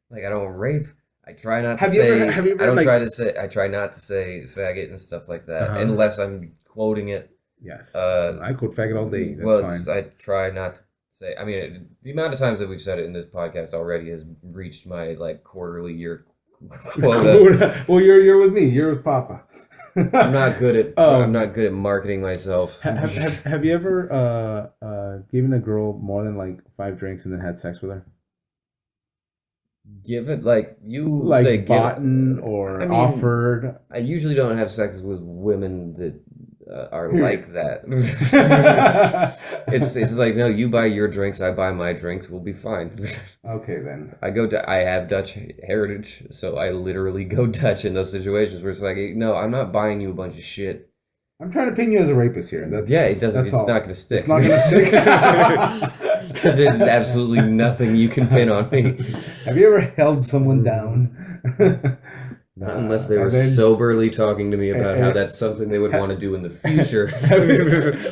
Like I don't rape. I try not to say. I try not to say faggot and stuff like that, unless I'm quoting it. Yes. I quote faggot all day. That's fine. I try not to say. I mean, the amount of times that we've said it in this podcast already has reached my quarterly year quota. Well, you're with me. You're with Papa. I'm not good at marketing myself. Have you ever given a girl more than 5 drinks and then had sex with her? Given say bought or offered. I usually don't have sex with women that are like that. It's like, no, you buy your drinks, I buy my drinks, we'll be fine. Okay then. I have Dutch heritage, so I literally go Dutch in those situations where it's like, no, I'm not buying you a bunch of shit. I'm trying to pin you as a rapist here. It doesn't. It's not going to stick. It's not going to stick. Because there's absolutely nothing you can pin on me. Have you ever held someone down? Not unless they were And then soberly talking to me about how uh, that's something they would want to do in the future.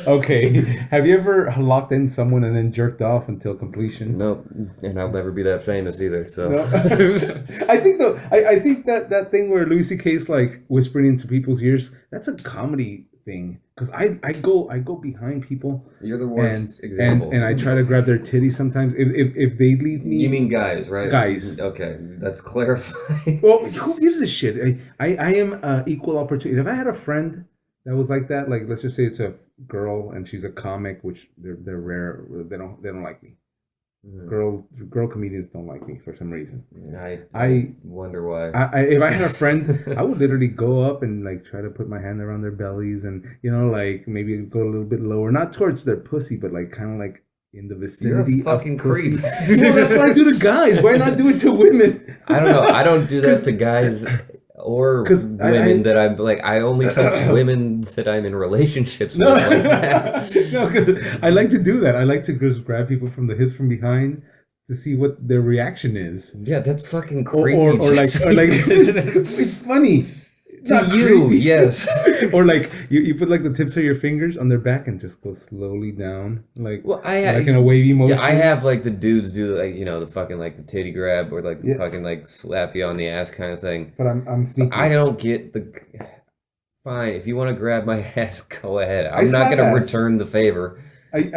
okay. Have you ever locked in someone and then jerked off until completion? Nope, and I'll never be that famous either. So No. I think though I think that thing where Louis C.K.'s like whispering into people's ears, that's a comedy thing. Because I go behind people you're the and worst example. and I try to grab their titties sometimes if they leave me. You mean guys, right? Guys. Okay, that's clarifying. Well, who gives a shit? I am equal opportunity. If I had a friend that was like that, like let's just say it's a girl and she's a comic, which they're rare. They don't like me. Mhm. Girl comedians don't like me for some reason. I wonder why. If I had a friend, I would literally go up and like try to put my hand around their bellies and like maybe go a little bit lower, not towards their pussy, but like kind of like in the You're a vicinity fucking of pussy. creep. Well, that's what I do to guys. Why not do it to women? I don't know. I don't do that to guys or 'Cause women that I'm like. I only touch women that I'm in relationships No, with like that. no, 'cause I like to do that. I like to just grab people from the hips from behind to see what their reaction is. Yeah, that's fucking Or creepy. or like it's funny. It's To not you, creepy. yes. Or like you put like the tips of your fingers on their back and just go slowly down, like Well, like in a wavy motion. yeah, I have like the dudes do like the fucking like the titty grab or like the Yeah. fucking like slap you on the ass kind of thing. But I'm But sneaky. I don't get the. Fine, if you want to grab my ass, go ahead. I I'm not slap gonna ass. return the favor. I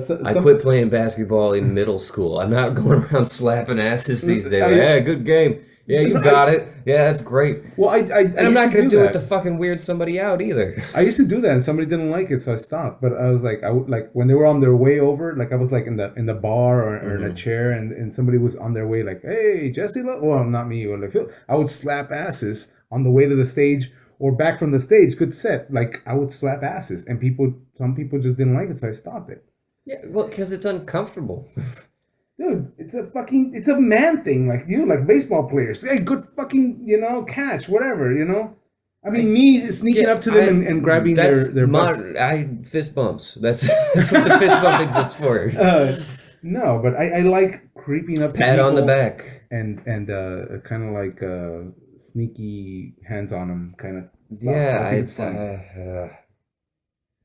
some, quit playing basketball in middle school. I'm not going around slapping asses these days. Like, I- hey, good game. Yeah, you No, got it. Yeah, that's great. Well, And I'm not gonna do it that. to fucking weird somebody out either. I used to do that, and somebody didn't like it, so I stopped. But I was like, I would like when they were on their way over, like I was like in the bar or in a Mhm. chair, and somebody was on their way, like, hey, Jesse, well, not me, or like I would slap asses on the way to the stage or back from the stage. Good set, like I would slap asses, and some people just didn't like it, so I stopped it. Yeah, well, because it's uncomfortable. Dude, it's a man thing, like baseball players. Hey, good fucking, catch, whatever, I mean, me sneaking Yeah, up to them and grabbing their butt. I fist bumps. That's what the fist bump exists for. No, but I like creeping up to Pat on the people back. and kind of like sneaky hands on them kind of stuff. Yeah, I think it's fun.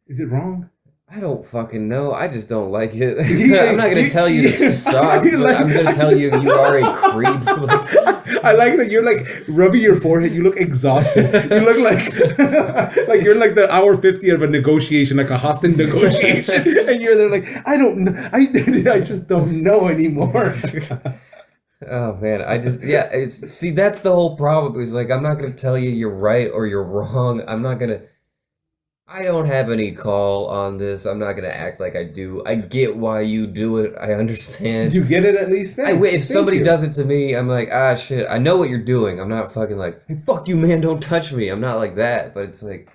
Is it wrong? I don't fucking know. I just don't like it. Yeah, I'm not gonna tell you to stop. You're But like- I'm gonna tell you are a creep. I like that you're like rubbing your forehead. You look exhausted. You look like like you're like the hour 50 of a negotiation, like a hostage negotiation, and you're there like I don't know. I just don't know anymore. Oh man, see that's the whole problem. Is like I'm not gonna tell you you're right or you're wrong. I don't have any call on this. I'm not gonna act like I do. I get why you do it. I understand. You get it at least. Thanks. If Thank somebody you. does it to me, I'm like, ah, shit. I know what you're doing. I'm not fucking like, hey, fuck you, man. Don't touch me. I'm not like that. But it's like,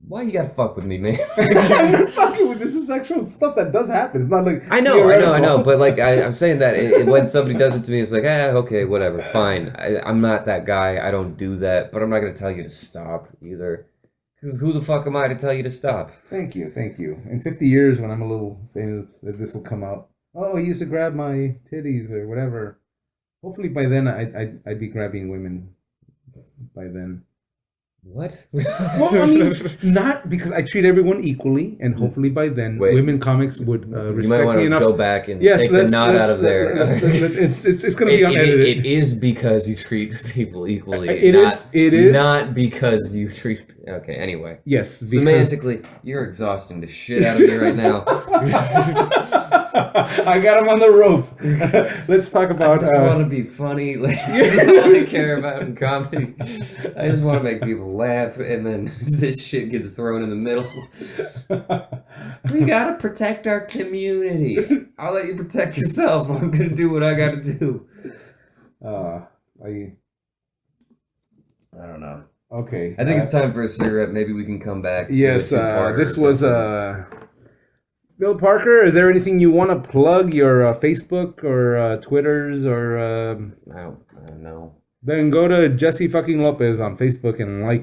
why you gotta fuck with me, man? I'm not fucking with this. Is actual stuff that does happen. It's not like I know. But like, I'm saying that when somebody does it to me, it's like, okay, whatever, fine. I'm not that guy. I don't do that. But I'm not gonna tell you to stop either. Because who the fuck am I to tell you to stop? Thank you. In 50 years, when I'm a little famous, this will come out. Oh, he used to grab my titties or whatever. Hopefully by then, I'd be grabbing women. By then. What? Well, I mean, not because I treat everyone equally, and hopefully by then, Wait. women comics would You respect might want me to enough. go back and Yes, take the knot out of there. It's going to be unedited. It is because you treat people equally. It is not because you treat. Okay, anyway. Yes. Because... Semantically, you're exhausting the shit out of me right now. I got him on the ropes. Let's talk about. I just want to be funny. Like, that's all I care about in comedy. I just want to make people laugh, and then this shit gets thrown in the middle. We gotta protect our community. I'll let you protect yourself. I'm gonna do what I gotta do. I don't know. Okay. I think it's time for a cigarette. Maybe we can come back. Yes. Do a two-parter This or was something. Bill Parker. Is there anything you want to plug? Your Facebook or Twitters or? I don't know. Then go to Jesse fucking Lopez on Facebook and like.